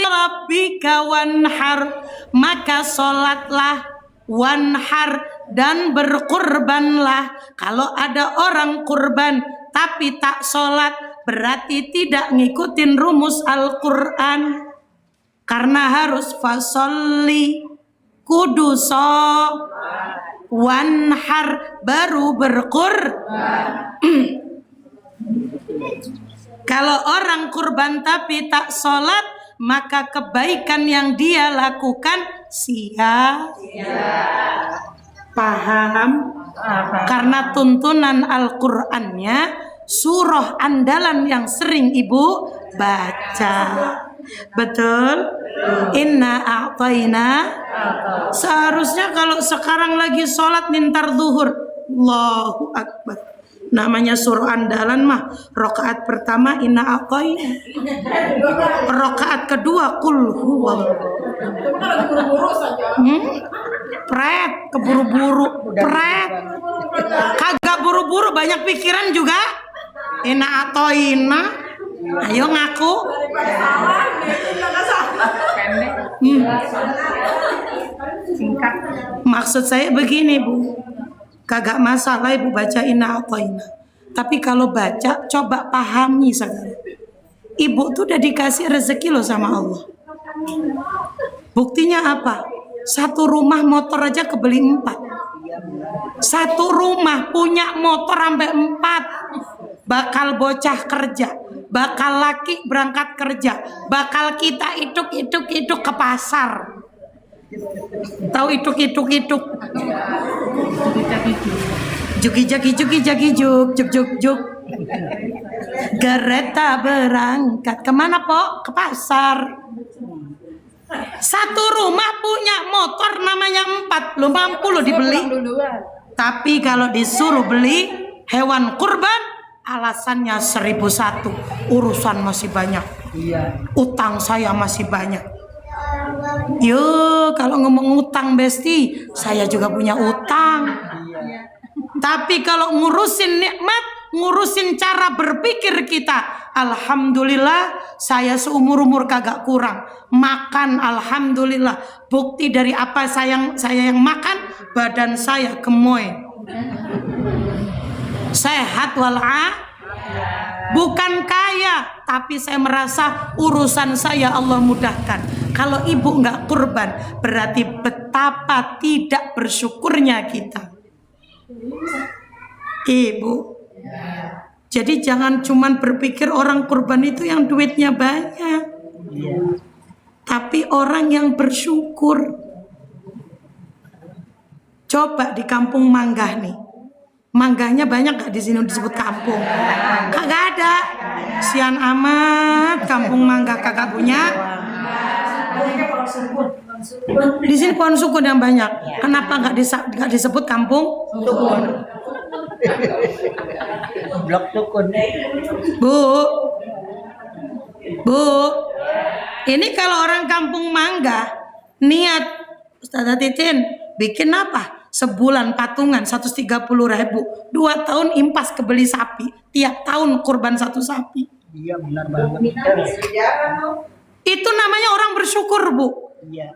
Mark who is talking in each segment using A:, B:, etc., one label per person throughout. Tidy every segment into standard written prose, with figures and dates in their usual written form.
A: rabbika wanhar, maka sholatlah, wanhar, dan berkurbanlah. Kalau ada orang kurban tapi tak sholat, berarti tidak ngikutin rumus Al-Quran. Karena harus fasolli, kudu wanhar, baru berkurban. Kalau orang kurban tapi tak sholat, maka kebaikan yang dia lakukan sia-sia. Paham? Karena tuntunan Al-Qur'annya surah andalan yang sering ibu baca. Betul? Inna a'tayna. Seharusnya kalau sekarang lagi sholat mintar zuhur, Allahu Akbar, namanya surah andalan mah rakaat pertama inna a'tayna, rakaat kedua qul huwallahu. Pret, keburu-buru, pret. Kagak buru-buru, banyak pikiran juga. Inna a'tayna. Ayo ngaku. Maksud saya begini, Bu. Kagak masalah ibu baca inna a'tayna. Tapi kalau baca, coba pahami sekarang. Ibu tuh udah dikasih rezeki loh sama Allah. Buktinya apa? Satu rumah motor aja kebeli 4. Satu rumah punya motor sampai 4. Bakal bocah kerja, bakal laki berangkat kerja, bakal kita ituk ke pasar. Tahu ituk. Juki juk. Kereta berangkat kemana, Pok? Ke pasar. Satu rumah punya motor namanya 4, belum mampu loh dibeli. Tapi kalau disuruh beli hewan kurban, alasannya 1001. Urusan masih banyak. Utang saya masih banyak. Yo, kalau ngomong utang besti, saya juga punya utang. Tapi kalau ngurusin nikmat, ngurusin cara berpikir kita, alhamdulillah saya seumur-umur kagak kurang. Makan alhamdulillah. Bukti dari apa saya yang makan, badan saya gemoy. Sehat wal'afiat. Bukan kaya, tapi saya merasa urusan saya Allah mudahkan. Kalau ibu nggak kurban, berarti betapa tidak bersyukurnya kita. Ibu, jadi jangan cuman berpikir orang kurban itu yang duitnya banyak, tapi orang yang bersyukur. Coba di Kampung Manggah nih, manggahnya banyak gak di sini disebut kampung? Kagak ada. Sian amat, Kampung Manggah kagak punya. Di sini pohon sukun yang banyak. Kenapa nggak disebut kampung sukun? Blok sukun. Bu, ini kalau orang Kampung Manggah niat Ustazah Titin bikin apa? Sebulan patungan 130.000, 2 tahun impas kebeli sapi, tiap tahun kurban 1 sapi. Iya benar banget. Itu namanya orang bersyukur, Bu. Iya.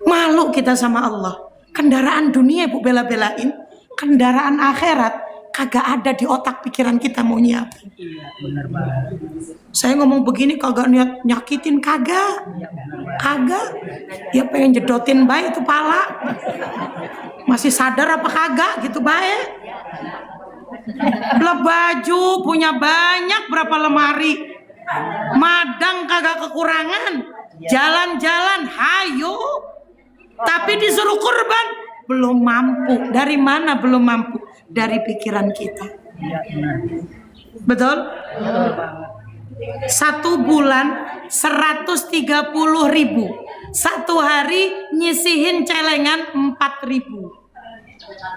A: Malu kita sama Allah. Kendaraan dunia ibu bela-belain, kendaraan akhirat kagak ada di otak pikiran kita mau nyiapin. Iya, benar banget. Saya ngomong begini kagak niat nyakitin, kagak. Kagak. Ya pengen jedotin baik itu pala. Masih sadar apa kagak gitu baik. Lah baju punya banyak berapa lemari. Madang kagak kekurangan. Jalan-jalan hayo. Tapi disuruh kurban belum mampu. Dari mana belum mampu? Dari pikiran kita. Betul? Satu bulan 130.000. Satu hari nyisihin celengan 4.000.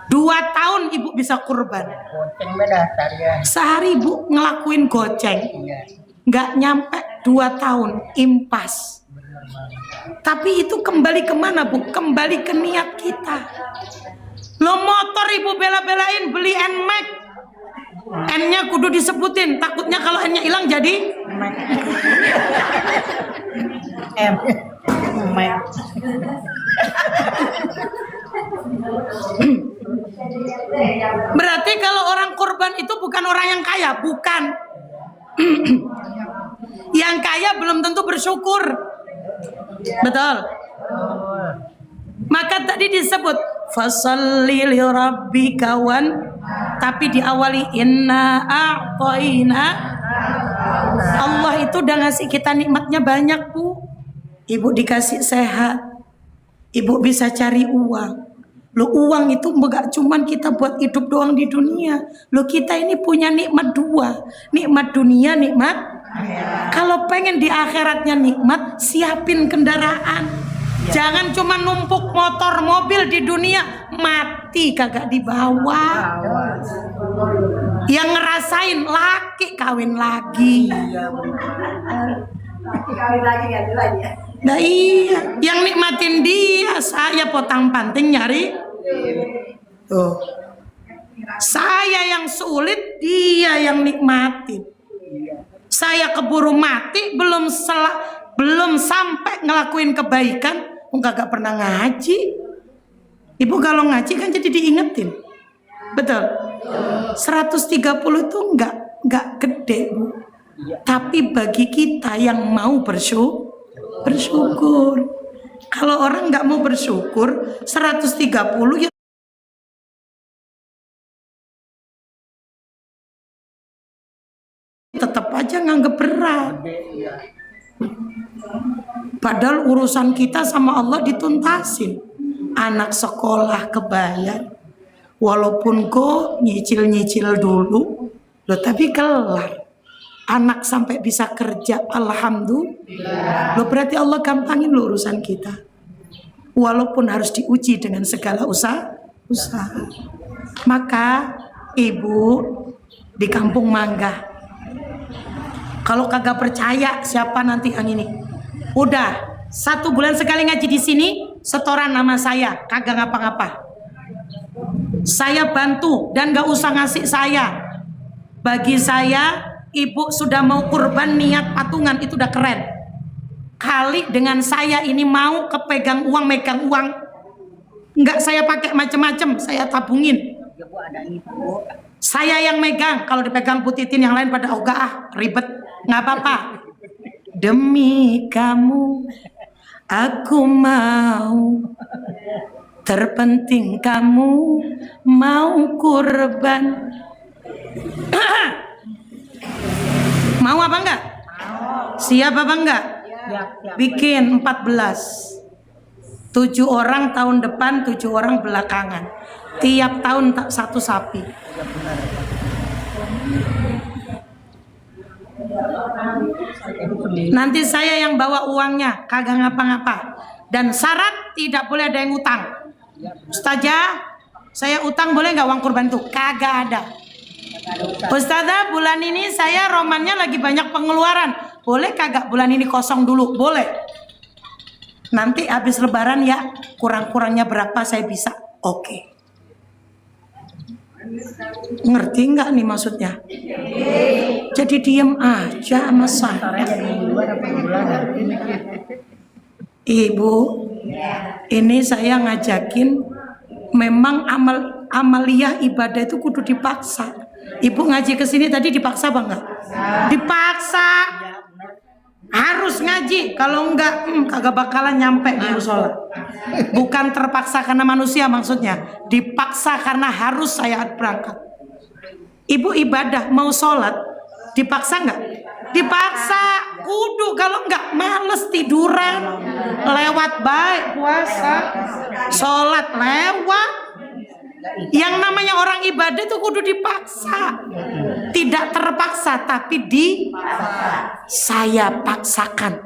A: 2 tahun ibu bisa kurban. Sehari ibu ngelakuin goceng. Nggak nyampe 2 tahun impas. Tapi itu kembali kemana, Bu? Kembali ke niat kita. Lo motor ibu bela-belain beli NMAX, N-nya kudu disebutin, takutnya kalau N-nya hilang jadi Berarti kalau orang kurban itu bukan orang yang kaya, bukan. Yang kaya belum tentu bersyukur. Betul. Maka tadi disebut fasalli li rabbika wan, tapi diawali inna a'tayna. Allah itu udah ngasih kita nikmatnya banyak, Bu. Ibu dikasih sehat, ibu bisa cari uang. Lo uang itu enggak cuman kita buat hidup doang di dunia. Lo kita ini punya nikmat dua, nikmat dunia, nikmat. Kalau pengen di akhiratnya nikmat, siapin kendaraan. Jangan cuma numpuk motor mobil di dunia, mati kagak dibawa. Yang ngerasain laki kawin lagi. Nah iya, yang nikmatin dia, saya potang panting nyari. Tuh. Saya yang sulit, dia yang nikmatin. Saya keburu mati, belum sampai ngelakuin kebaikan, enggak pernah ngaji. Ibu kalau ngaji kan jadi diingetin. Betul. 130 itu enggak gede, Bu. Tapi bagi kita yang mau bersyukur. Kalau orang nggak mau bersyukur 130 ya tetap aja nganggep berat. Padahal urusan kita sama Allah dituntasin. Anak sekolah kebayar. Walaupun kok nyicil-nyicil dulu, loh tapi kelar. Anak sampai bisa kerja, alhamdulillah. Loh berarti Allah gampangin loh urusan kita. Walaupun harus diuji dengan segala usaha. Maka ibu di Kampung Mangga, kalau kagak percaya siapa nanti yang ini, udah 1 bulan sekali ngaji di sini, setoran nama saya, kagak ngapa-ngapa. Saya bantu dan gak usah ngasih saya. Bagi saya, ibu sudah mau kurban niat patungan itu udah keren. Kali dengan saya ini mau kepegang uang, megang uang, nggak saya pakai macem-macem, saya tabungin. Saya yang megang. Kalau dipegang Bu Titin yang lain pada ogah ribet, nggak apa-apa. Demi kamu aku mau, terpenting kamu mau kurban. Mau apa enggak? Siap apa enggak? Bikin 14. 7 orang tahun depan, 7 orang belakangan. Tiap tahun tak 1 sapi. Nanti saya yang bawa uangnya, kagak ngapa-ngapa. Dan syarat tidak boleh ada yang utang. Ustazah, saya utang boleh nggak uang kurban tuh? Kagak ada. Ustazah, bulan ini saya romannya lagi banyak pengeluaran. Boleh kagak bulan ini kosong dulu? Boleh. Nanti habis lebaran ya, kurang-kurangnya berapa saya bisa. Oke. Ngerti nggak nih maksudnya? Jadi diem aja sama saya. Ibu, ini saya ngajakin, memang amaliyah ibadah itu kudu dipaksa. Ibu ngaji ke sini tadi dipaksa apa enggak? Dipaksa. Harus ngaji, kalau enggak kagak bakalan nyampe di musola. Bukan terpaksa karena manusia maksudnya, dipaksa karena harus saya berangkat. Ibu ibadah mau sholat, dipaksa enggak? Dipaksa, kudu, kalau enggak males tiduran, lewat baik puasa, sholat lewat. Yang namanya orang ibadah itu kudu dipaksa. Tidak terpaksa tapi saya paksakan.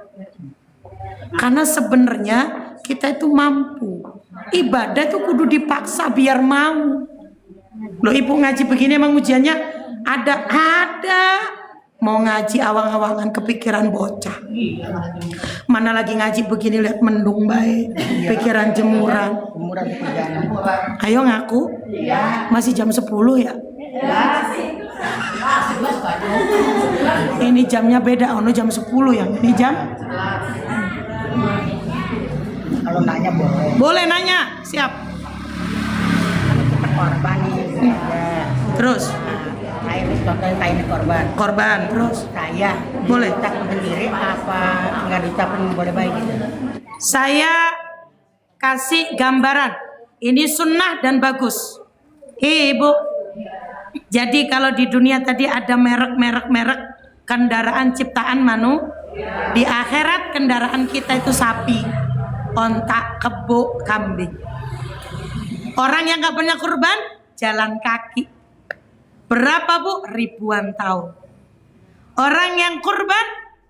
A: Karena sebenarnya kita itu mampu. Ibadah itu kudu dipaksa biar mau. Loh ibu ngaji begini emang ujiannya ada. Mau ngaji awang-awangan kepikiran bocah. Mana lagi ngaji begini lihat mendung baik, pikiran jemuran. Ayo ngaku. Masih jam 10 ya? Ini jamnya beda, ono jam 10 yang ini jam.
B: Kalau nanya boleh.
A: Boleh nanya, siap.
B: Kita korban nih. Ya.
A: Terus
B: Saya contohnya saya ini korban.
A: korban, terus
B: Saya
A: Boleh.
B: diucapkan sendiri apa nggak diucapkan boleh baik gitu.
A: saya kasih gambaran. Ini sunnah dan bagus. Ibu. Jadi kalau di dunia tadi ada merek kendaraan ciptaan di akhirat kendaraan kita itu sapi, onta, kebo, kambing. Orang yang nggak punya kurban jalan kaki. Berapa bu? Ribuan tahun. Orang yang kurban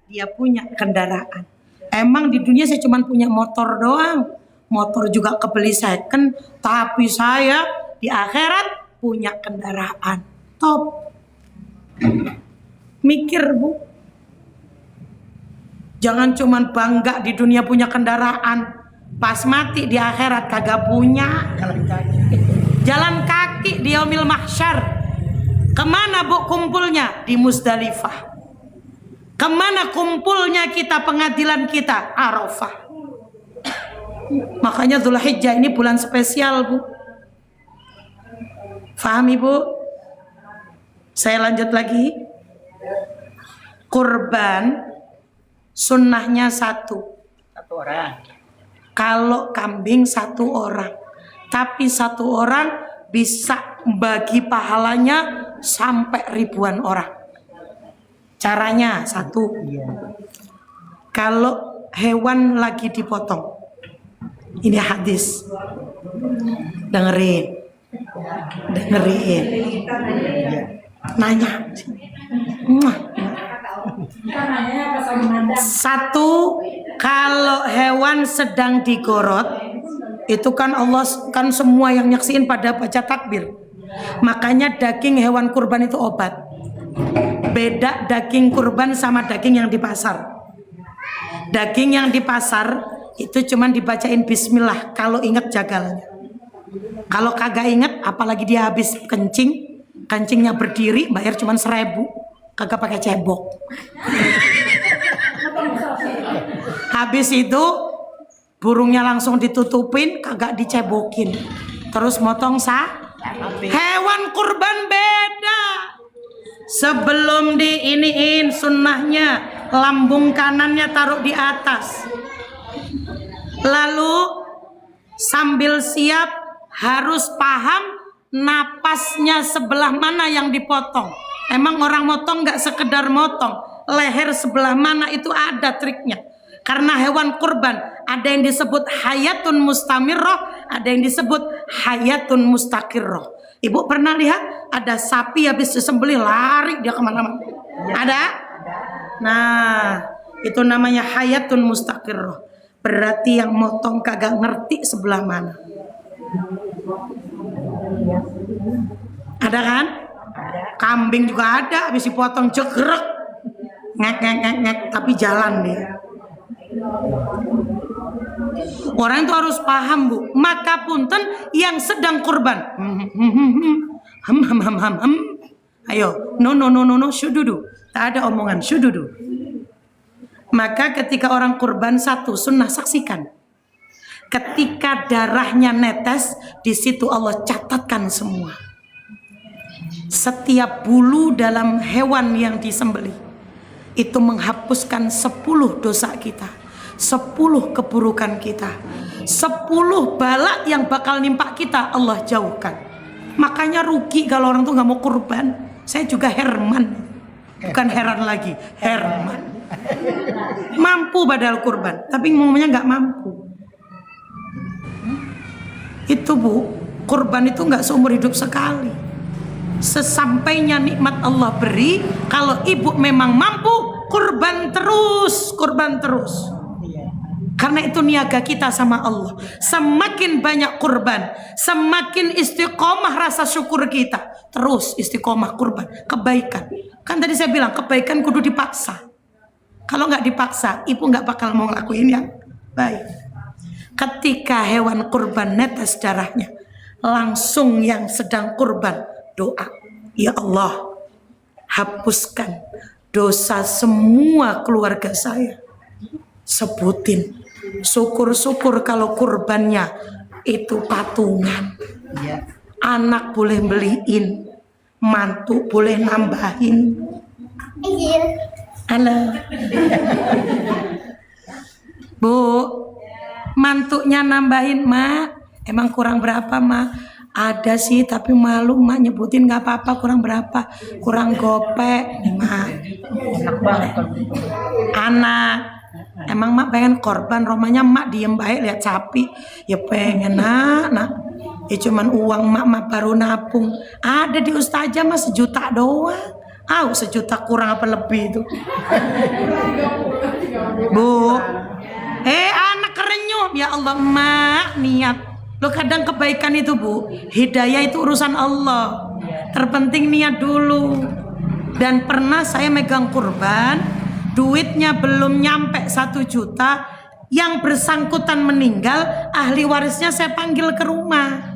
A: dia punya kendaraan. Emang di dunia saya cuma punya motor doang. Motor juga kebeli second, tapi saya di akhirat punya kendaraan. Top. Mikir bu. Jangan cuma bangga di dunia punya kendaraan. Pas mati di akhirat kagak punya. Jalan kaki di yaumil mahsyar. Kemana bu kumpulnya? Di Musdalifah. Kemana kumpulnya kita pengadilan kita? Arafah. Makanya Dzulhijjah ini bulan spesial bu. Faham ibu? Saya lanjut lagi. Kurban sunnahnya satu
B: orang.
A: Kalau kambing satu orang. Tapi satu orang bisa bagi pahalanya sampai ribuan orang. Caranya satu. Kalau hewan lagi dipotong. Ini hadis. Dengerin. Nanya. Satu, kalau hewan sedang digorot, itu kan Allah kan semua yang nyaksiin pada baca takbir. Makanya daging hewan kurban itu obat. Beda daging kurban sama daging yang di pasar. Daging yang di pasar itu cuman dibacain bismillah kalau ingat jagalnya. Kalau kagak ingat, apalagi dia habis kencing, kencingnya berdiri, bayar cuman 1.000, kagak pakai cebok. Habis itu burungnya langsung ditutupin, kagak dicebokin. Terus motong hewan kurban beda. Sebelum diiniin sunnahnya, lambung kanannya taruh di atas. Lalu sambil siap harus paham napasnya sebelah mana yang dipotong. Emang orang motong nggak sekedar motong, leher sebelah mana itu ada triknya. Karena hewan kurban ada yang disebut hayatun mustamirroh, ada yang disebut hayatun mustaqirroh. Ibu pernah lihat ada sapi habis disembelih lari dia kemana-mana? Ada? Nah, itu namanya hayatun mustaqirroh. Berarti yang motong kagak ngerti sebelah mana. Ada kan? Kambing juga ada, habis dipotong jegrek, ngek, tapi jalan dia. Orang itu harus paham bu. Maka punten yang sedang kurban. Ayo, no, syududu. Tak ada omongan syududu. Maka ketika orang kurban satu sunnah saksikan. Ketika darahnya netes, di situ Allah catatkan semua. Setiap bulu dalam hewan yang disembelih itu menghapuskan 10 dosa kita, 10 keburukan kita, 10 bala yang bakal nimpa kita Allah jauhkan. Makanya rugi kalau orang tuh nggak mau kurban. Saya juga Herman, bukan heran lagi, Herman. Mampu badal kurban, tapi ngomongnya nggak mampu. Itu bu, kurban itu nggak seumur hidup sekali. Sesampainya nikmat Allah beri, kalau ibu memang mampu, kurban terus. Karena itu niaga kita sama Allah. Semakin banyak kurban, semakin istiqomah rasa syukur kita. Terus istiqomah kurban, kebaikan. Kan tadi saya bilang kebaikan kudu dipaksa. Kalau nggak dipaksa, ibu nggak bakal mau ngelakuin yang baik. Ketika hewan kurban netes darahnya, langsung yang sedang kurban doa, ya Allah, hapuskan dosa semua keluarga saya. Sebutin Syukur-syukur kalau kurbannya itu patungan.
B: Iya.
A: Anak boleh beliin, mantu boleh nambahin. Halo. Bu, mantunya nambahin, Mak. Emang kurang berapa, Mak? Ada sih, tapi malu Mak nyebutin, nggak apa-apa. Kurang berapa? Kurang gopek nih, Mak.
B: Enak banget kalau gitu.
A: Anak, emang Mak pengen korban, romanya Mak diem baik lihat sapi. Ya pengen, nak. Ya cuman uang Mak baru nabung. Ada di Ustazah mah 1 juta doang. 1 juta kurang apa lebih itu. Bu, anak kerenyuh. Ya Allah, Mak, niat. Lo kadang kebaikan itu, Bu, hidayah itu urusan Allah. Terpenting niat dulu. Dan pernah saya megang kurban, duitnya belum nyampe 1 juta, yang bersangkutan meninggal, ahli warisnya saya panggil ke rumah.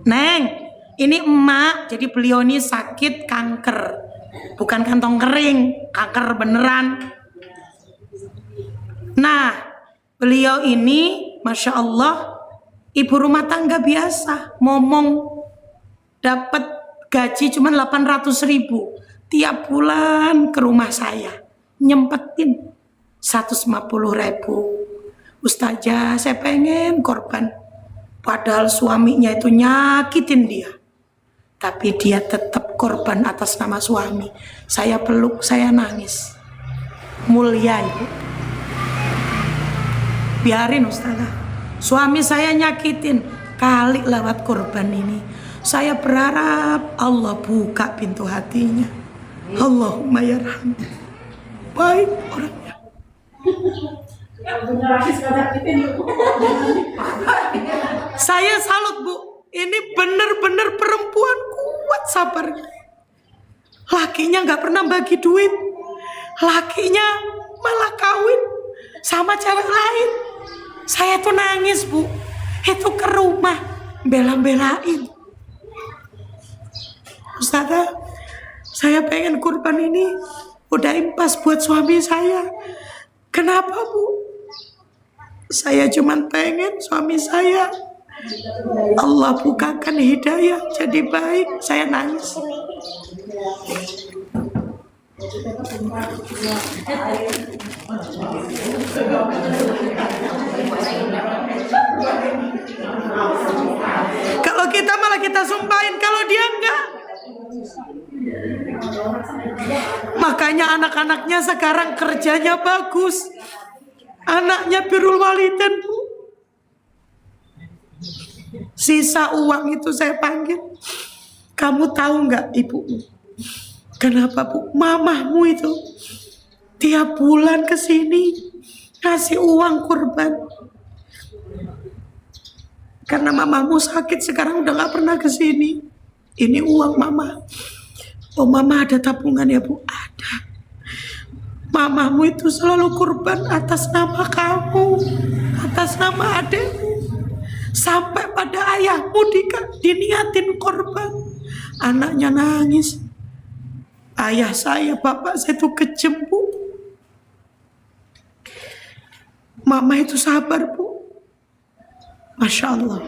A: Neng, ini emak, jadi beliau ini sakit kanker, bukan kantong kering, kanker beneran. Nah, beliau ini, Masya Allah, ibu rumah tangga biasa, ngomong dapat gaji cuma 800.000 tiap bulan ke rumah saya, nyempetin 150.000. Ustazah, saya pengen korban. Padahal suaminya itu nyakitin dia, tapi dia tetap korban atas nama suami. Saya peluk, saya nangis. Mulia Ibu, biarin Ustazah, suami saya nyakitin, kali lewat korban ini saya berharap Allah buka pintu hatinya. Allahumma yarham. Baik orangnya. Saya salut, Bu. Ini bener-bener perempuan kuat sabarnya. Lakinya nggak pernah bagi duit. Lakinya malah kawin sama cewek lain. Saya tuh nangis, Bu. Itu ke rumah bela-belain. Ustazah, saya pengen kurban ini udah impas buat suami saya. Kenapa, Bu? Saya cuman pengen suami saya Allah bukakan hidayah jadi baik. Saya nangis. Kalau kita malah kita sumpahin, kalau dia enggak. Makanya anak-anaknya sekarang kerjanya bagus. Anaknya birrul walidain, Bu. Sisa uang itu saya panggil. Kamu tahu nggak, Ibu? Kenapa, Bu? Mamahmu itu tiap bulan ke sini ngasih uang kurban. Karena mamahmu sakit sekarang udah nggak pernah ke sini. Ini uang mama. Oh, mama ada tabungan ya, Bu? Ada. Mamamu itu selalu kurban atas nama kamu, atas nama adekmu. Sampai pada ayahmu diniatin korban. Anaknya nangis. Ayah saya, bapak saya itu kejam, Bu. Mama itu sabar, Bu. Masya Allah.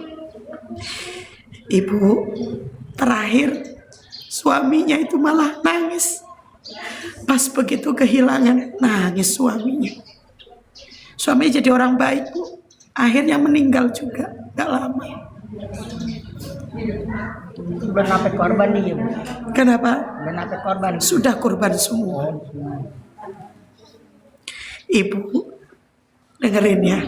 A: Ibu, terakhir suaminya itu malah nangis. Pas begitu kehilangan, nangis suaminya. Suaminya jadi orang baik, Bu. Akhirnya meninggal juga, gak lama.
B: Belum sampai korban nih, Bu.
A: Kenapa?
B: Belum sampai korban.
A: Sudah korban semua. Ibu, dengerin ya.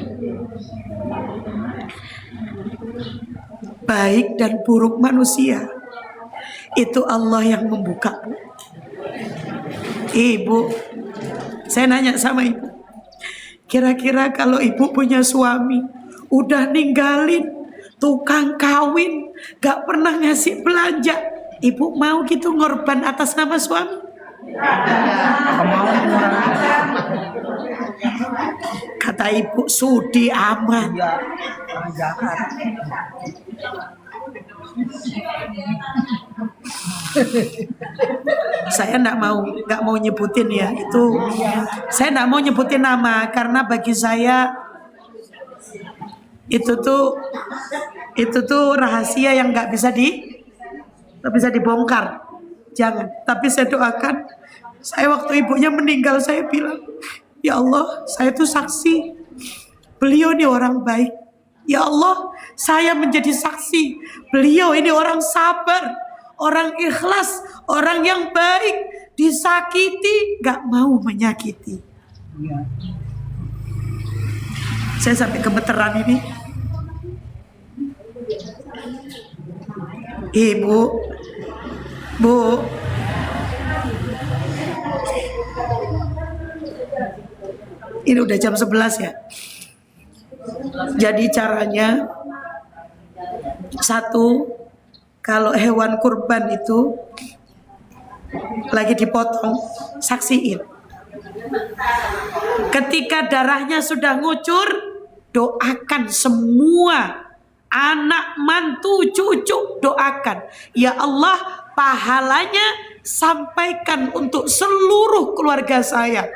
A: Baik dan buruk manusia itu Allah yang membuka, Bu. Ibu, saya nanya sama Ibu, kira-kira kalau Ibu punya suami udah ninggalin, tukang kawin, gak pernah ngasih belanja, Ibu mau gitu ngorban atas nama suami? Kata Ibu, sudi amat. Saya nggak mau nyebutin ya, itu saya nggak mau nyebutin nama karena bagi saya Itu tuh rahasia yang nggak bisa dibongkar. Jangan. Tapi saya doakan. Saya waktu ibunya meninggal saya bilang, ya Allah, saya tuh saksi. Beliau ini orang baik. Ya Allah, saya menjadi saksi. Beliau ini orang sabar, orang ikhlas, orang yang baik. Disakiti, gak mau menyakiti. Saya sampai gemeteran ini. Ibu, Bu, ini udah jam 11 ya. Jadi caranya, satu, kalau hewan kurban itu lagi dipotong, saksiin. Ketika darahnya sudah ngucur, doakan semua anak, mantu, cucu, doakan. Ya Allah, pahalanya sampaikan untuk seluruh keluarga saya.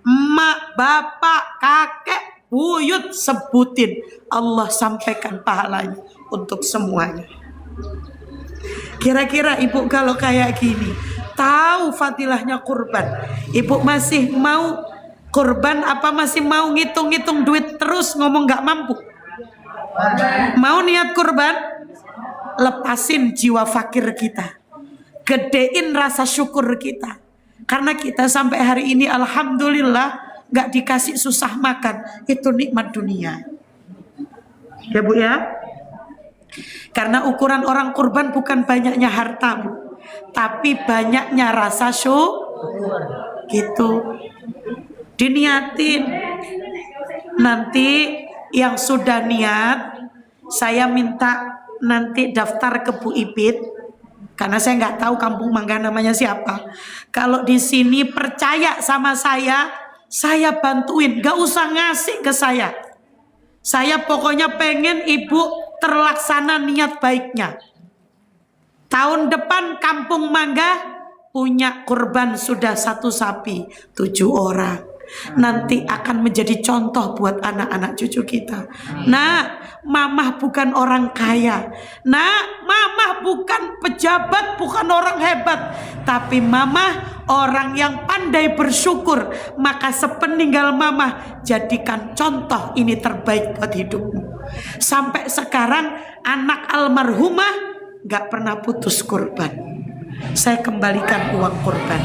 A: Emak, bapak, kakek, buyut, sebutin. Allah sampaikan pahalanya untuk semuanya. Kira-kira ibu kalau kayak gini, tahu fadilahnya kurban, ibu masih mau kurban apa masih mau ngitung-ngitung duit terus ngomong gak mampu? Mau niat kurban? Lepasin jiwa fakir kita, gedein rasa syukur kita. Karena kita sampai hari ini alhamdulillah gak dikasih susah makan. Itu nikmat dunia. Ya Bu ya. Karena ukuran orang kurban bukan banyaknya hartamu, tapi banyaknya rasa syukur. Gitu. Diniatin. Nanti yang sudah niat, saya minta nanti daftar ke Bu Ipit. Karena saya nggak tahu Kampung Mangga namanya siapa. Kalau di sini percaya sama saya bantuin. Gak usah ngasih ke saya. Saya pokoknya pengen ibu terlaksana niat baiknya. Tahun depan Kampung Mangga punya kurban sudah 1 sapi, 7 orang. Nanti akan menjadi contoh buat anak-anak cucu kita. Nah, mamah bukan orang kaya. Nah, mamah bukan pejabat, bukan orang hebat. Tapi mamah orang yang pandai bersyukur. Maka sepeninggal mamah, jadikan contoh ini terbaik buat hidupmu. Sampai sekarang anak almarhumah gak pernah putus kurban. Saya kembalikan uang kurban.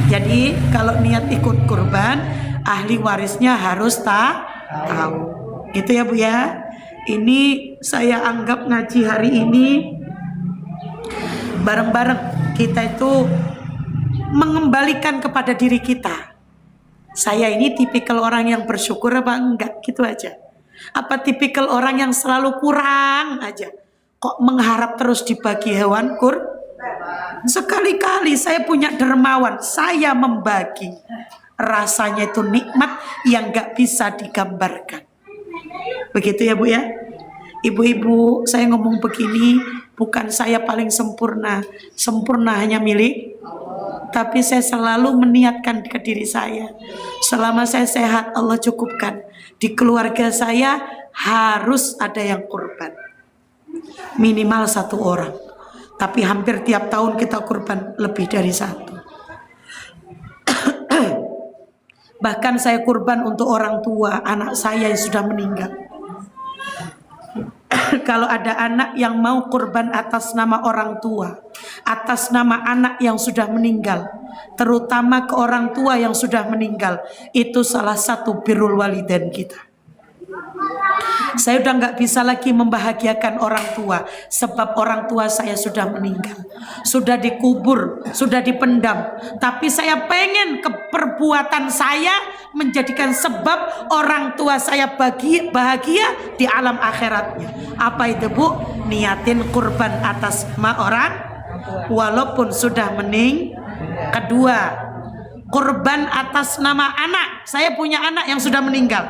A: Jadi kalau niat ikut kurban, ahli warisnya harus tahu. Gitu ya Bu ya. Ini saya anggap ngaji hari ini bareng-bareng kita itu mengembalikan kepada diri kita. Saya ini tipikal orang yang bersyukur apa enggak? Gitu aja. Apa tipikal orang yang selalu kurang aja? Kok mengharap terus dibagi hewan kurban? Sekali-kali saya punya dermawan, saya membagi. Rasanya itu nikmat yang gak bisa digambarkan. Begitu ya Bu ya. Ibu-ibu, saya ngomong begini bukan saya paling sempurna. Sempurna hanya milik, tapi saya selalu meniatkan ke diri saya, selama saya sehat Allah cukupkan. Di keluarga saya harus ada yang kurban, minimal 1 orang. Tapi hampir tiap tahun kita kurban lebih dari 1. Bahkan saya kurban untuk orang tua anak saya yang sudah meninggal. Kalau ada anak yang mau kurban atas nama orang tua, atas nama anak yang sudah meninggal, terutama ke orang tua yang sudah meninggal, itu salah satu birrul walidain kita. Saya udah gak bisa lagi membahagiakan orang tua, sebab orang tua saya sudah meninggal, sudah dikubur, sudah dipendam. Tapi saya pengen keperbuatan saya menjadikan sebab orang tua saya bahagia di alam akhiratnya. Apa itu Bu? Niatin kurban atas nama orang walaupun sudah meninggal. Kedua, kurban atas nama anak. Saya punya anak yang sudah meninggal,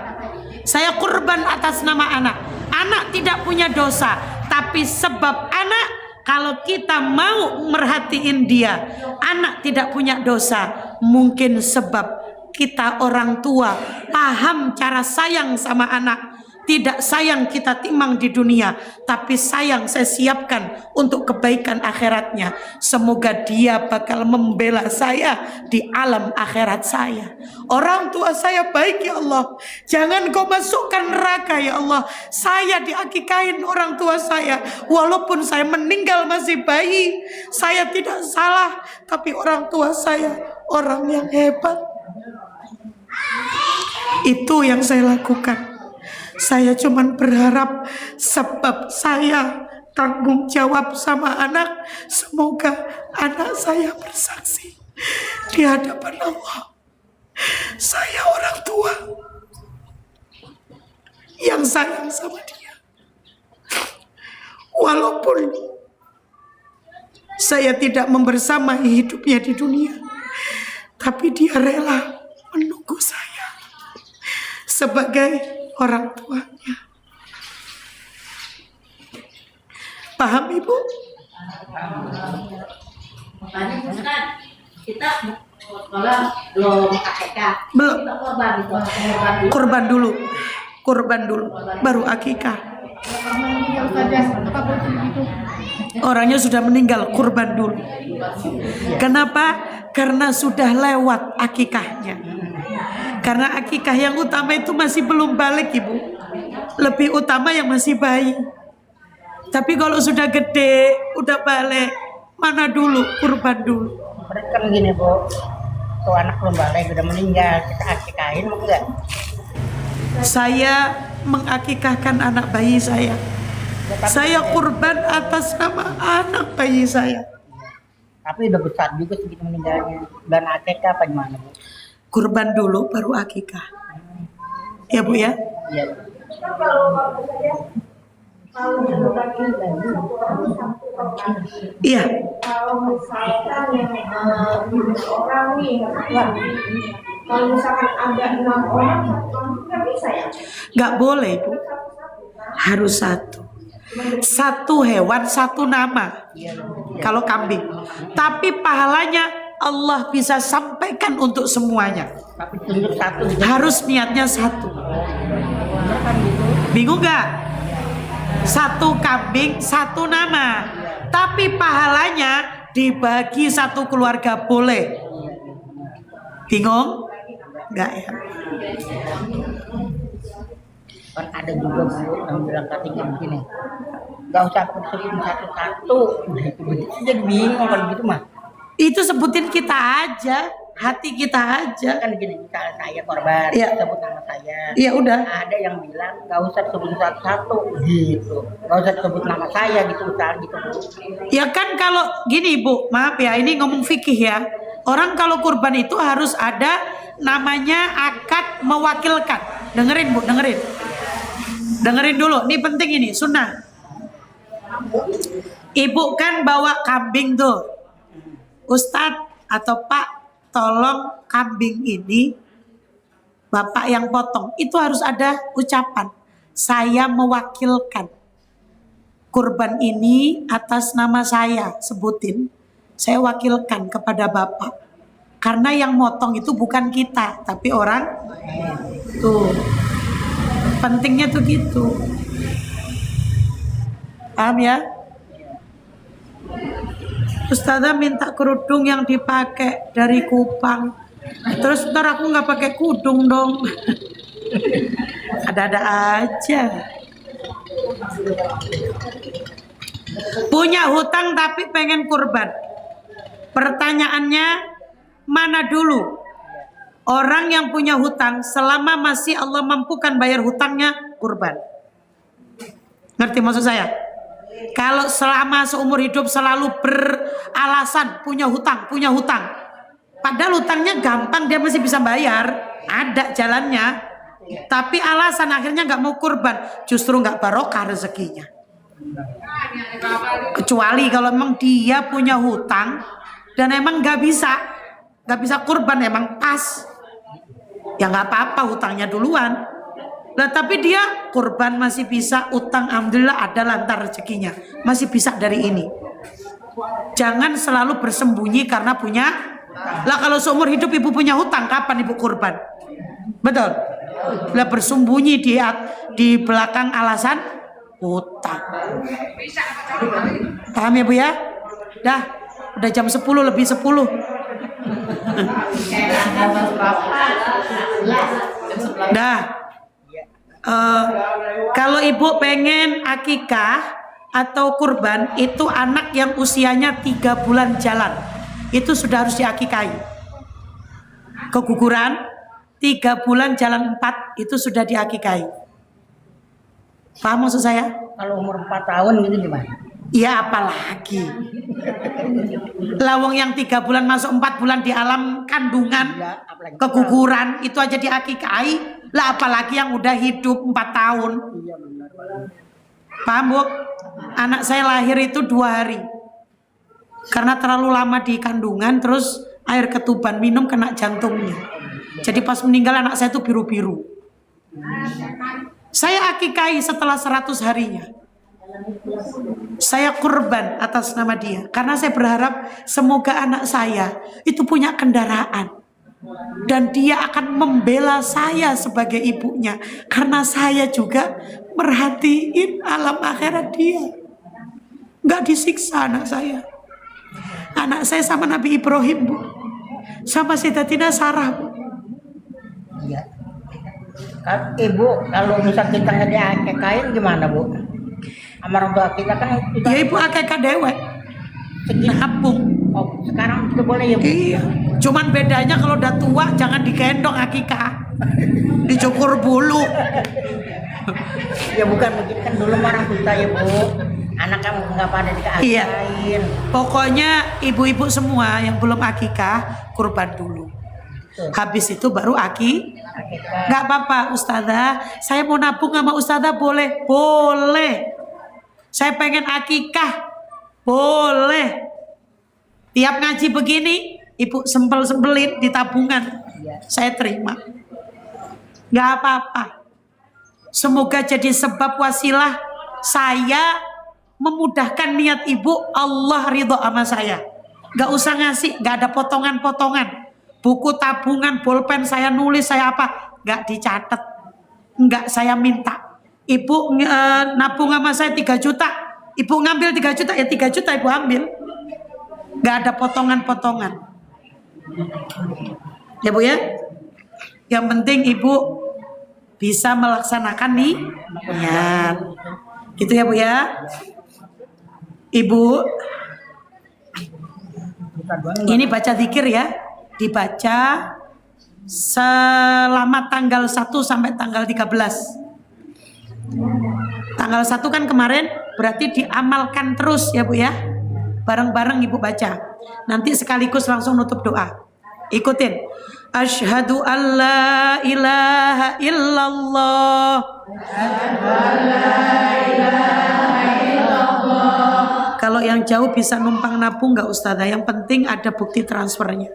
A: saya kurban atas nama anak. Anak tidak punya dosa, tapi sebab anak, kalau kita mau merhatiin dia, anak tidak punya dosa. Mungkin sebab kita orang tua paham cara sayang sama anak. tidak sayang kita timang di dunia, tapi sayang saya siapkan untuk kebaikan akhiratnya. Semoga dia bakal membela saya di alam akhirat saya. Orang tua saya baik ya Allah, jangan kau masukkan neraka ya Allah. Saya diakikahin orang tua saya, walaupun saya meninggal masih bayi. Saya tidak salah, tapi orang tua saya orang yang hebat. Itu yang saya lakukan. Saya cuman berharap sebab saya tanggung jawab sama anak, semoga anak saya bersaksi di hadapan Allah. Saya orang tua yang sayang sama dia. Walaupun saya tidak membersamai hidupnya di dunia, tapi dia rela menunggu saya sebagai orang tuanya. Paham Ibu?
C: Makanya kan kita kalau belum akikah,
A: Belum.
C: kita korban
A: Kurban dulu. Kurban dulu baru akikah. Orangnya sudah meninggal, kurban dulu. Kenapa? Karena sudah lewat akikahnya. Karena akikah yang utama itu masih belum balik Ibu. Lebih utama yang masih bayi. Tapi kalau sudah gede, udah balik, mana dulu? Kurban dulu.
B: Berarti kan gini Bu, tuh anak belum balik udah meninggal, kita akikahin mau enggak?
A: Saya mengakikahkan anak bayi saya. Saya kurban atas nama anak bayi saya.
B: Tapi udah besar juga segitu meninggalnya. Dan akikah apa gimana Bu?
A: Kurban dulu baru akikah. Ya Bu ya?
B: Iya.
A: Iya.
D: Kalau misalkan yang 7 orang nih, kalau misalkan ada 6 orang, nggak bisa ya?
A: Nggak boleh Bu. Harus satu. Satu hewan, satu nama. Kalau kambing. Tapi pahalanya Allah bisa sampaikan untuk semuanya.
B: Tapi tunjuk satu juga.
A: Harus niatnya satu. Bingung gak? Satu kambing, satu nama. Tapi pahalanya dibagi satu keluarga boleh. Bingung? Enggak ya?
B: Kan ada juga Bu yang bilang katanya begini. Gak usah aku disebutin satu-satu. Jadi bingung kalau gitu mah.
A: Itu sebutin kita aja, hati kita aja.
B: Kan gini, misalnya saya korban,
A: Iya.
B: sebut nama saya.
A: Iya udah.
B: Ada yang bilang gak usah sebut satu-satu gitu. Gak usah sebut nama saya gitu misalnya gitu Bu.
A: Ya kan kalau gini Bu, maaf ya ini ngomong fikih ya. Orang kalau kurban itu harus ada namanya akad mewakilkan. Dengerin Bu, dengerin. Dengerin dulu, ini penting ini, sunnah. Ibu kan bawa kambing tuh. Ustadz atau Pak, tolong kambing ini Bapak yang potong. Itu harus ada ucapan. Saya mewakilkan. Kurban ini atas nama saya, sebutin. Saya wakilkan kepada Bapak. Karena yang motong itu bukan kita, tapi orang. Tuh. Pentingnya tuh gitu. Paham ya? Ustazah minta kerudung yang dipakai dari Kupang. Terus ntar aku nggak pakai kudung dong. Ada-ada aja. Punya hutang tapi pengen kurban. Pertanyaannya mana dulu? Orang yang punya hutang selama masih Allah mampukan bayar hutangnya kurban. Ngerti maksud saya? Kalau selama seumur hidup selalu beralasan punya hutang. Padahal hutangnya gampang, dia masih bisa bayar. Ada jalannya. Tapi alasan akhirnya nggak mau kurban. Justru nggak barokah rezekinya. Kecuali kalau memang dia punya hutang. Dan emang nggak bisa kurban, emang pas. Ya nggak apa-apa hutangnya duluan. Nah tapi dia kurban masih bisa, utang alhamdulillah ada lantar rezekinya. Masih bisa dari ini. Jangan selalu bersembunyi karena punya. Lah kalau seumur hidup ibu punya hutang, kapan ibu kurban? Betul? Lah bersembunyi di belakang alasan utang. Paham ya Bu ya? Dah, udah jam 10 lebih 10. Dah. Kalau ibu pengen akikah atau kurban, itu anak yang usianya 3 bulan jalan, itu sudah harus diakikahi. Keguguran 3 bulan jalan 4 itu sudah diakikahi. Paham maksud saya?
B: Kalau umur 4 tahun gitu gimana?
A: Ya apalagi lawang yang 3 bulan masuk 4 bulan di alam kandungan,
B: Ya, apalagi
A: keguguran itu aja diakikahi. Lah apalagi yang udah hidup 4 tahun.
B: iya benar.
A: Paham Bu? Anak saya lahir itu 2 hari karena terlalu lama di kandungan, terus air ketuban minum kena jantungnya. Jadi pas meninggal anak saya itu biru-biru. Saya akikahi setelah 100 harinya. Saya kurban atas nama dia, karena saya berharap semoga anak saya itu punya kendaraan dan dia akan membela saya sebagai ibunya, karena saya juga merhatiin alam akhirat dia. Nggak disiksa anak saya. Anak saya sama Nabi Ibrahim Bu, sama Sayyidatina Sarah Bu.
B: Iya. Kan Ibu kalau misal kita nggak diakikahin gimana Bu? Sama orang tua kita kan kita
A: Ya ibu akikah dewek nabung.
B: oh, sekarang kita boleh ya Bu?
A: Iya. Cuman bedanya kalau udah tua jangan digendong akikah, dicukur bulu.
B: Ya bukan begitu kan dulu orang kita ya Bu. Anak kan nggak pada diakikahin.
A: Pokoknya ibu-ibu semua yang belum akikah kurban dulu. Habis itu baru
B: Akikah.
A: Nggak apa-apa Ustazah, saya mau nabung sama Ustazah boleh? Boleh. Saya pengen akikah? Boleh. Tiap ngaji begini, ibu sempel-sempelin di tabungan, saya terima. Nggak apa-apa. Semoga jadi sebab wasilah saya memudahkan niat ibu, Allah ridho sama saya. Nggak usah ngasih, nggak ada potongan-potongan. Buku tabungan, bolpen saya nulis, saya apa, nggak dicatat, nggak saya minta. Ibu nabung sama saya 3 juta, ibu ngambil 3 juta, ya 3 juta ibu ambil. Nggak ada potongan-potongan. Ya Bu ya. Yang penting ibu bisa melaksanakan nih niat. Gitu ya Bu ya. Ibu, ini baca zikir ya. Dibaca selama tanggal 1 sampai tanggal 13. Tanggal 1 kan kemarin, berarti diamalkan terus ya Bu ya. Bareng-bareng ibu baca. Nanti sekaligus langsung nutup doa. Ikutin. Asyhadu an la ilaha illallah. Kalau yang jauh bisa numpang nabung nggak Ustazah? Yang penting ada bukti transfernya.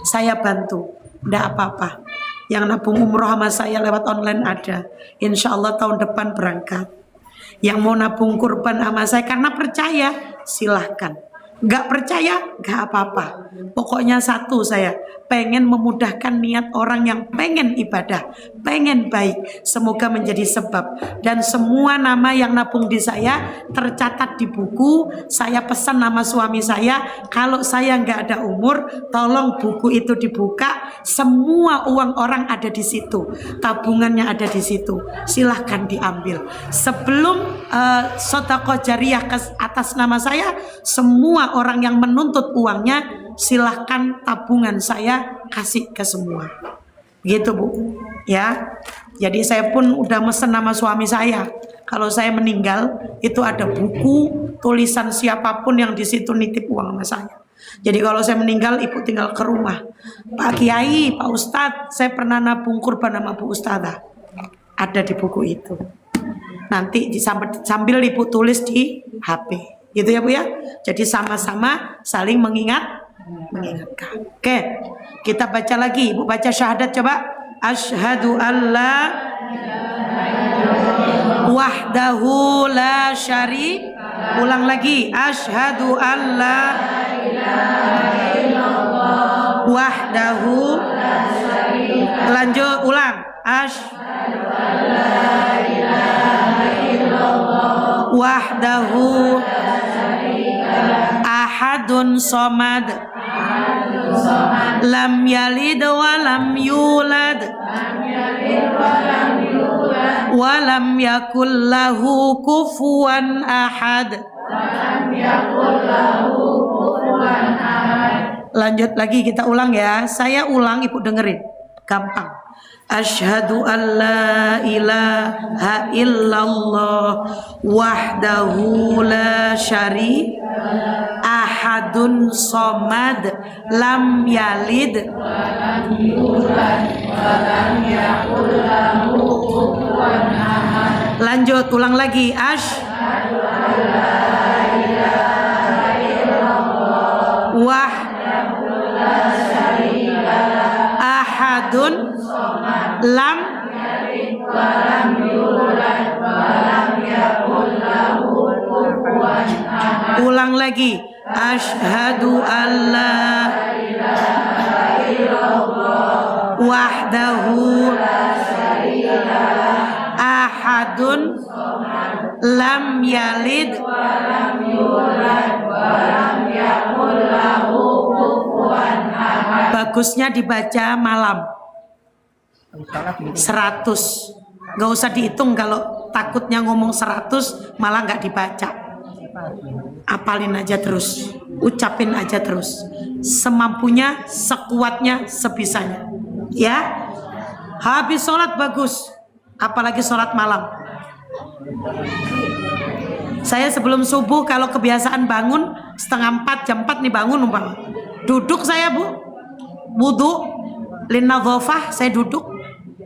A: Saya bantu, nggak apa-apa. Yang nabung umroh sama saya lewat online ada. Insya Allah tahun depan berangkat. Yang mau nabung kurban sama saya karena percaya, silahkan. Nggak percaya, nggak apa-apa. Pokoknya satu, saya pengen memudahkan niat orang yang pengen ibadah, pengen baik. Semoga menjadi sebab. Dan semua nama yang nabung di saya tercatat di buku. Saya pesan nama suami saya, kalau saya nggak ada umur, tolong buku itu dibuka. Semua uang orang ada di situ, tabungannya ada di situ. Silahkan diambil. Sebelum sedekah jariyah ke atas nama saya, semua orang yang menuntut uangnya silahkan tabungan saya kasih ke semua. Gitu Bu ya. Jadi saya pun udah mesen nama suami saya, kalau saya meninggal itu ada buku tulisan siapapun yang di situ nitip uang sama saya. Jadi kalau saya meninggal ibu tinggal ke rumah, Pak Kiai, Pak Ustadz, saya pernah nabung kurban sama Bu Ustadzah, ada di buku itu. Nanti sambil ibu tulis di HP. Gitu ya Bu ya. Jadi sama-sama saling mengingatkan. Oke, kita baca lagi. Ibu baca syahadat coba. Asyhadu alla wahdahu la syari. Ulang lagi. Asyhadu alla wahdahu. Lanjut ulang. wahdahu ahadun somad lam yalid wa lam yulad wa lam yakul lahu kufuwan ahad. Lanjut lagi, kita ulang ya. Saya ulang, ibu dengerin. Gampang. Asyhadu an la ilaha illallah wahdahu la syarika ahadun somad lam yalid lanjut, ulang lagi. Asyhadu an la ilaha illallah wahdahu la syarika ahadun lam yalid wa lam yulad wa lam yakul lahu kufuwan ahad. Ulang lagi. Asyhadu an la ilaha illallah wahdahu la syarika ahadun lam yalid wa lam yulad wa lam yakul lahu kufuwan ahad. Bagusnya dibaca malam. 100. Gak usah dihitung, kalau takutnya ngomong 100 malah gak dibaca. Apalin aja terus, ucapin aja terus, semampunya, sekuatnya, sebisanya. Ya, habis sholat bagus, apalagi sholat malam. Saya sebelum subuh kalau kebiasaan bangun 3:30 jam 4 nih bangun umpama. Duduk saya bu, wudu, linnadhafah, saya duduk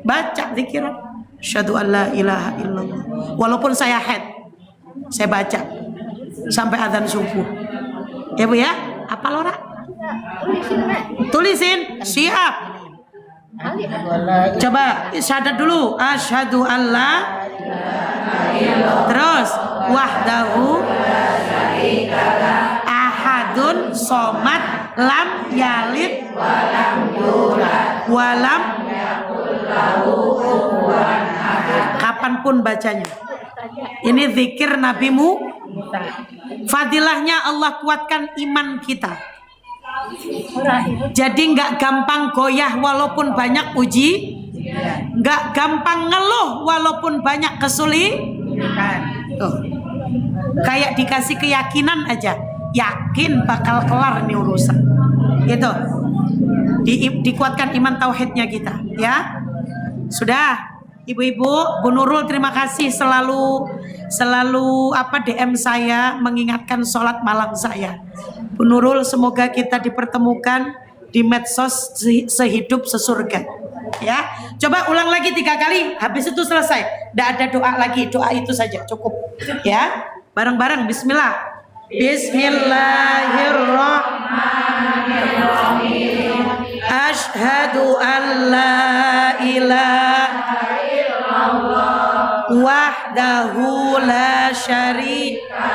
A: baca zikiran asyhadu an la ilaha illallah. Walaupun saya haid, saya baca sampai azan subuh. Ya bu ya, apa Lora? Tulisin, siap. Coba syahadat dulu. Asyhadu an la terus wahdahu ahadun somad lam yalid walam kapanpun bacanya. Ini zikir nabimu. Fadilahnya Allah kuatkan iman kita. Jadi nggak gampang goyah walaupun banyak uji, nggak gampang ngeluh walaupun banyak kesulitan. Kayak dikasih keyakinan aja, yakin bakal kelar nih urusan. Gitu. Dikuatkan iman tauhidnya kita, ya. Sudah. Ibu-ibu, Bu Nurul terima kasih selalu DM saya mengingatkan sholat malam saya. Bu Nurul, semoga kita dipertemukan di medsos sehidup sesurga. Ya, coba ulang lagi 3 kali, habis itu selesai. Tidak ada doa lagi, doa itu saja cukup. Ya, bareng-bareng. Bismillah. Bismillahirrahmanirrahim. Asyhadu an la ilaha wahdahu la syarika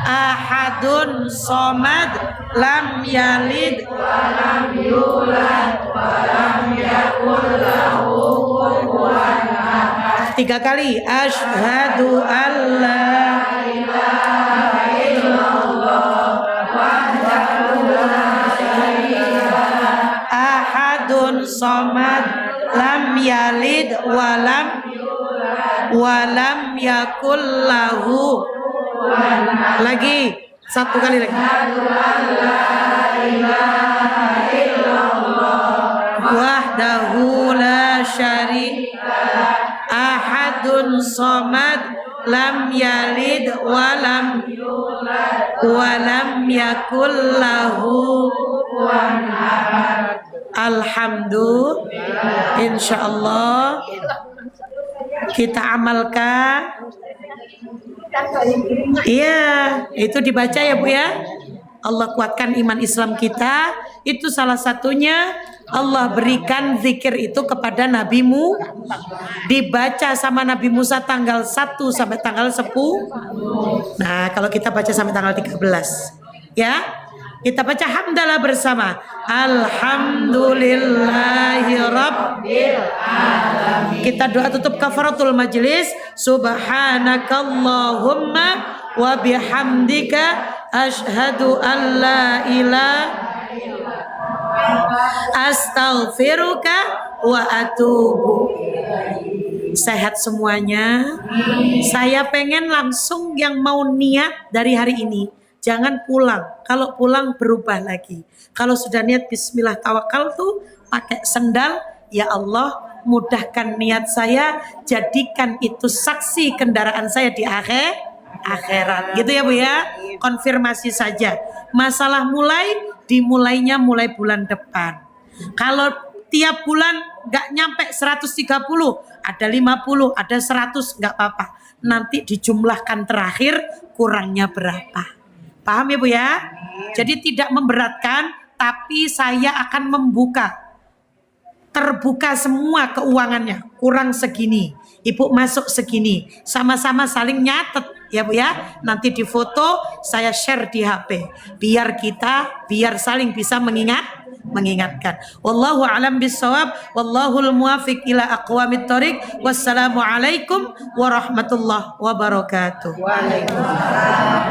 A: ahadun somad lam yalid wa lam yulad wa lam yakul lahu kufuwan ahad. 3 kali. Asyhadu an la ilaha illallah wahdahu la syarika ahadun somad lam yalid wa lam yakul lahu. Lagi 1 kali lagi. Wahdahu la syarika ahadun somad lam yalid wa lam yakul lahu. Alhamdulillah, insyaallah kita amalkan. Iya, itu dibaca ya Bu ya. Allah kuatkan iman Islam kita. Itu salah satunya Allah berikan zikir itu kepada nabimu. Dibaca sama Nabi Musa tanggal 1 sampai tanggal 10. Nah, kalau kita baca sampai tanggal 13. Ya. Kita baca hamdalah bersama. Alhamdulillahirabbil alamin. Kita doa tutup kafaratul majlis. Subhanakallahumma wa bihamdika asyhadu an la ilaha astaghfiruka wa atubu. Sehat semuanya. Saya pengen langsung yang mau niat dari hari ini. Jangan pulang. Kalau pulang berubah lagi. Kalau sudah niat bismillah tawakal tuh pakai sendal, ya Allah mudahkan niat saya, jadikan itu saksi kendaraan saya di akhirat. Gitu ya Bu ya. Konfirmasi saja. Masalah dimulainya mulai bulan depan. Kalau tiap bulan nggak nyampe 130, ada 50, ada 100, nggak apa-apa. Nanti dijumlahkan terakhir kurangnya berapa. Paham ya Bu ya? Jadi tidak memberatkan, tapi saya akan terbuka semua keuangannya. Kurang segini, Ibu masuk segini, sama-sama saling nyatet ya Bu ya. Nanti difoto, saya share di HP. Biar saling bisa mengingatkan. Wallahu a'lam bissawab, wallahul muwafiq ila aqwamit thoriq. Wassalamualaikum warahmatullahi wabarakatuh.
B: Waalaikumsalam.